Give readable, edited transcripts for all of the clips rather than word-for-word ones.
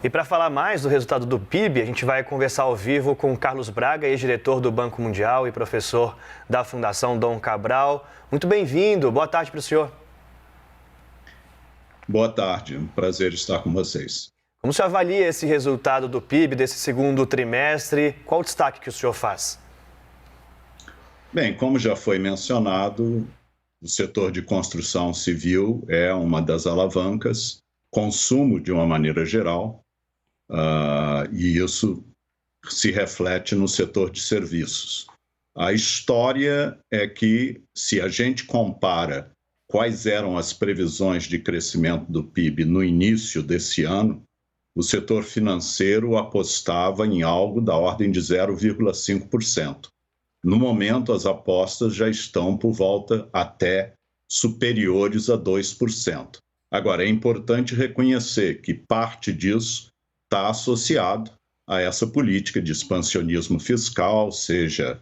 E para falar mais do resultado do PIB, a gente vai conversar ao vivo com Carlos Braga, ex-diretor do Banco Mundial e professor da Fundação Dom Cabral. Muito bem-vindo, boa tarde para o senhor. Boa tarde, um prazer estar com vocês. Como o senhor avalia esse resultado do PIB desse segundo trimestre? Qual o destaque que o senhor faz? Bem, como já foi mencionado, o setor de construção civil é uma das alavancas, consumo de uma maneira geral, e isso se reflete no setor de serviços. A história é que, se a gente compara quais eram as previsões de crescimento do PIB no início desse ano, o setor financeiro apostava em algo da ordem de 0,5%. No momento, as apostas já estão por volta até superiores a 2%. Agora, é importante reconhecer que parte disso está associado a essa política de expansionismo fiscal, seja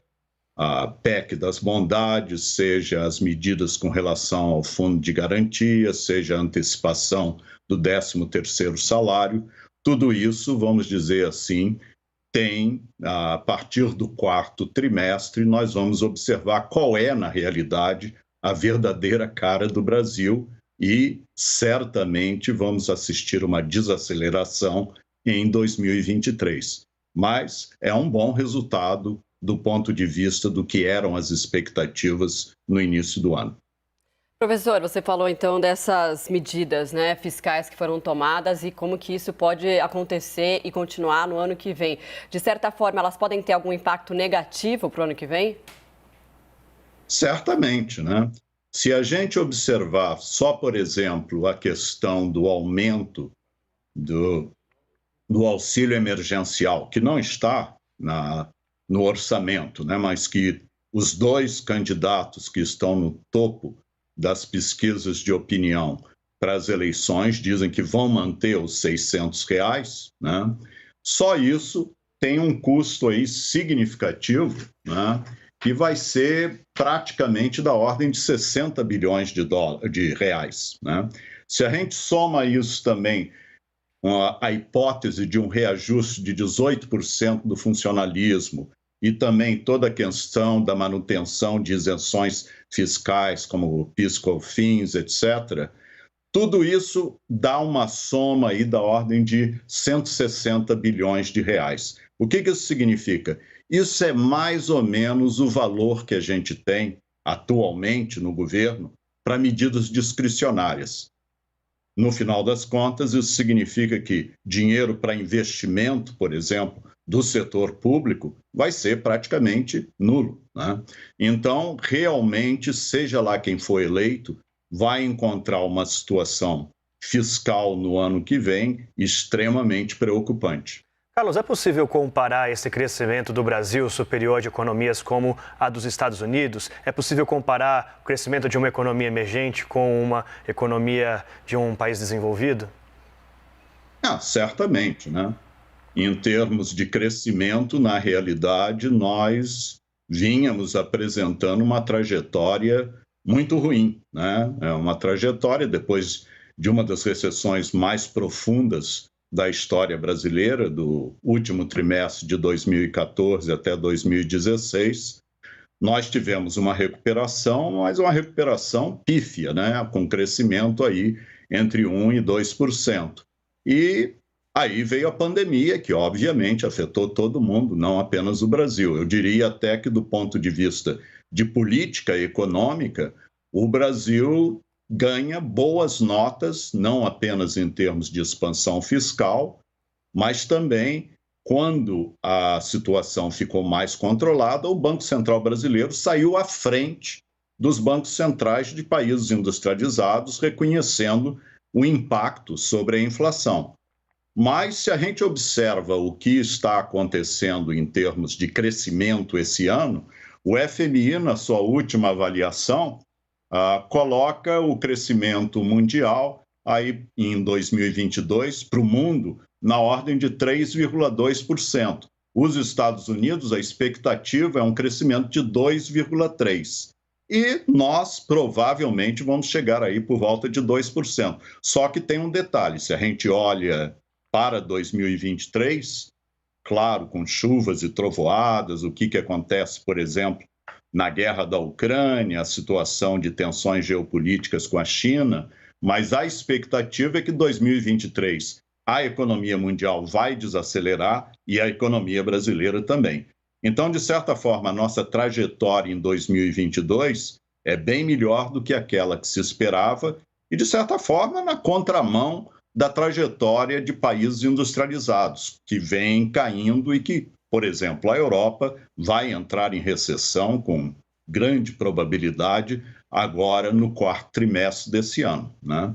a PEC das bondades, seja as medidas com relação ao fundo de garantia, seja a antecipação do 13º salário. Tudo isso, vamos dizer assim, a partir do quarto trimestre, nós vamos observar qual é, na realidade, a verdadeira cara do Brasil e, certamente, vamos assistir uma desaceleração em 2023. Mas é um bom resultado do ponto de vista do que eram as expectativas no início do ano. Professor, você falou então dessas medidas, fiscais que foram tomadas e como que isso pode acontecer e continuar no ano que vem. De certa forma, elas podem ter algum impacto negativo para o ano que vem? Certamente, né? Se a gente observar só, por exemplo, a questão do aumento do auxílio emergencial, que não está no orçamento, né? Mas que os dois candidatos que estão no topo das pesquisas de opinião para as eleições dizem que vão manter os R$600, né? Só isso tem um custo aí significativo, né? Que vai ser praticamente da ordem de 60 bilhões de reais, né? Se a gente soma isso também a hipótese de um reajuste de 18% do funcionalismo e também toda a questão da manutenção de isenções fiscais, como o PIS, COFINS, etc., tudo isso dá uma soma aí da ordem de 160 bilhões de reais. O que isso significa? Isso é mais ou menos o valor que a gente tem atualmente no governo para medidas discricionárias. No final das contas, isso significa que dinheiro para investimento, por exemplo, do setor público, vai ser praticamente nulo, né? Então, realmente, seja lá quem for eleito, vai encontrar uma situação fiscal no ano que vem extremamente preocupante. Carlos, é possível comparar esse crescimento do Brasil superior de economias como a dos Estados Unidos? É possível comparar o crescimento de uma economia emergente com uma economia de um país desenvolvido? Certamente, né? Em termos de crescimento, na realidade, nós vínhamos apresentando uma trajetória muito ruim, né? É uma trajetória, depois de uma das recessões mais profundas da história brasileira, do último trimestre de 2014 até 2016, nós tivemos uma recuperação, mas uma recuperação pífia, né? Com crescimento aí entre 1% e 2%. E aí veio a pandemia, que obviamente afetou todo mundo, não apenas o Brasil. Eu diria até que, do ponto de vista de política econômica, o Brasil ganha boas notas, não apenas em termos de expansão fiscal, mas também, quando a situação ficou mais controlada, o Banco Central brasileiro saiu à frente dos bancos centrais de países industrializados, reconhecendo o impacto sobre a inflação. Mas, se a gente observa o que está acontecendo em termos de crescimento esse ano, o FMI, na sua última avaliação, coloca o crescimento mundial aí em 2022 para o mundo na ordem de 3,2%. Os Estados Unidos, a expectativa é um crescimento de 2,3%. E nós provavelmente vamos chegar aí por volta de 2%. Só que tem um detalhe, se a gente olha para 2023, claro, com chuvas e trovoadas, o que acontece, por exemplo, na guerra da Ucrânia, a situação de tensões geopolíticas com a China, mas a expectativa é que 2023 a economia mundial vai desacelerar e a economia brasileira também. Então, de certa forma, a nossa trajetória em 2022 é bem melhor do que aquela que se esperava e, de certa forma, na contramão da trajetória de países industrializados, que vêm caindo e que, por exemplo, a Europa vai entrar em recessão com grande probabilidade agora no quarto trimestre desse ano, né?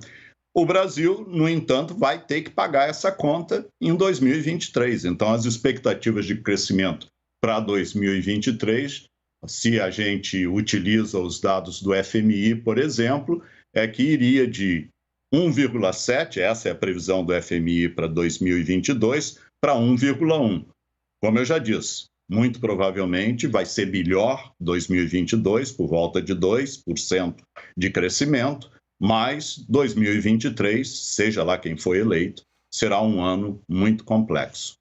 O Brasil, no entanto, vai ter que pagar essa conta em 2023. Então, as expectativas de crescimento para 2023, se a gente utiliza os dados do FMI, por exemplo, é que iria de 1,7, essa é a previsão do FMI para 2022, para 1,1. Como eu já disse, muito provavelmente vai ser melhor 2022, por volta de 2% de crescimento, mas 2023, seja lá quem for eleito, será um ano muito complexo.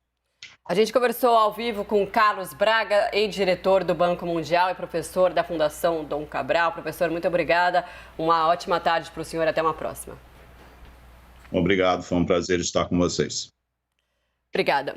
A gente conversou ao vivo com Carlos Braga, ex-diretor do Banco Mundial e professor da Fundação Dom Cabral. Professor, muito obrigada. Uma ótima tarde para o senhor. Até uma próxima. Obrigado, foi um prazer estar com vocês. Obrigada.